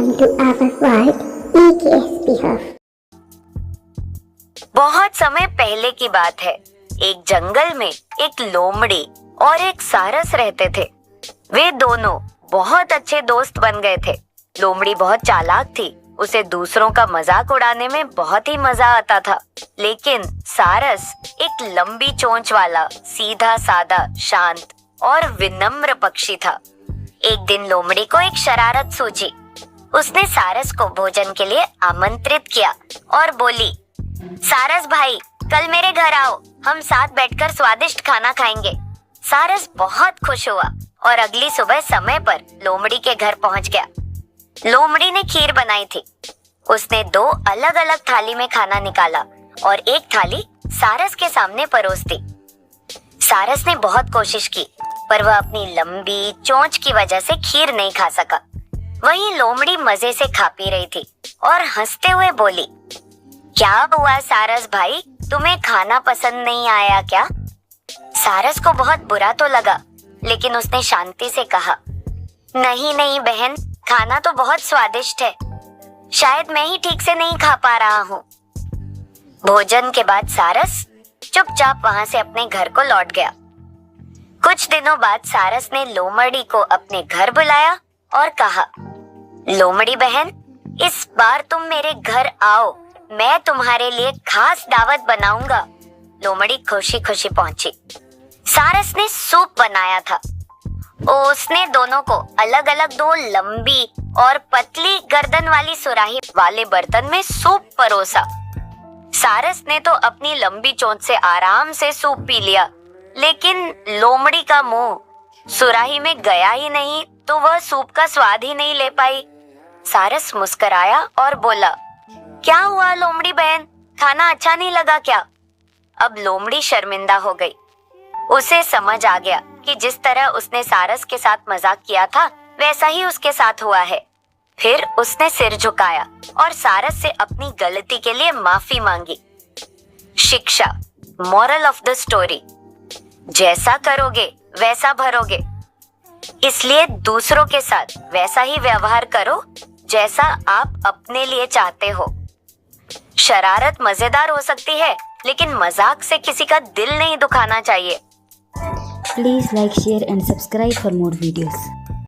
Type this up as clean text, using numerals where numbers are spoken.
Welcome to our world, EKSP Hub. बहुत समय पहले की बात है। एक जंगल में एक लोमड़ी और एक सारस रहते थे। वे दोनों बहुत अच्छे दोस्त बन गए थे। लोमड़ी बहुत चालाक थी, उसे दूसरों का मजाक उड़ाने में बहुत ही मजा आता था। लेकिन सारस एक लंबी चोंच वाला, सीधा साधा, शांत और विनम्र पक्षी था। एक दिन लोमड़ी को एक शरारत सूझी। उसने सारस को भोजन के लिए आमंत्रित किया और बोली, सारस भाई, कल मेरे घर आओ, हम साथ बैठकर स्वादिष्ट खाना खाएंगे। सारस बहुत खुश हुआ और अगली सुबह समय पर लोमड़ी के घर पहुंच गया। लोमड़ी ने खीर बनाई थी। उसने 2 अलग अलग थाली में खाना निकाला और एक थाली सारस के सामने परोस दी। सारस ने बहुत कोशिश की, पर वह अपनी लंबी चोंच की वजह से खीर नहीं खा सका। वहीं लोमड़ी मजे से खा पी रही थी और हंसते हुए बोली, क्या हुआ सारस भाई, तुम्हें खाना पसंद नहीं आया क्या? सारस को बहुत बुरा तो लगा, लेकिन उसने शांति से कहा, नहीं नहीं बहन, खाना तो बहुत स्वादिष्ट है, शायद मैं ही ठीक से नहीं खा पा रहा हूँ। भोजन के बाद सारस चुपचाप वहां से अपने घर को लौट गया। कुछ दिनों बाद सारस ने लोमड़ी को अपने घर बुलाया और कहा, लोमड़ी बहन, इस बार तुम मेरे घर आओ, मैं तुम्हारे लिए खास दावत बनाऊंगा। लोमड़ी खुशी खुशी पहुंची। सारस ने सूप बनाया था। उसने दोनों को अलग अलग 2 लंबी और पतली गर्दन वाली सुराही वाले बर्तन में सूप परोसा। सारस ने तो अपनी लंबी चोंच से आराम से सूप पी लिया, लेकिन लोमड़ी का मुंह सुराही में गया ही नहीं, तो वह सूप का स्वाद ही नहीं ले पाई। सारस मुस्कुराया और बोला, क्या हुआ लोमड़ी बहन, खाना अच्छा नहीं लगा क्या? अब लोमड़ी शर्मिंदा हो गई। उसे समझ आ गया कि जिस तरह उसने सारस के साथ मजाक किया था, वैसा ही उसके साथ हुआ है। फिर उसने सिर झुकाया और सारस से अपनी गलती के लिए माफी मांगी। शिक्षा, मोरल ऑफ द स्टोरी, जैसा करोगे वैसा भरोगे। इसलिए दूसरों के साथ वैसा ही व्यवहार करो जैसा आप अपने लिए चाहते हो। शरारत मजेदार हो सकती है, लेकिन मजाक से किसी का दिल नहीं दुखाना चाहिए। Please like, share and subscribe for more videos.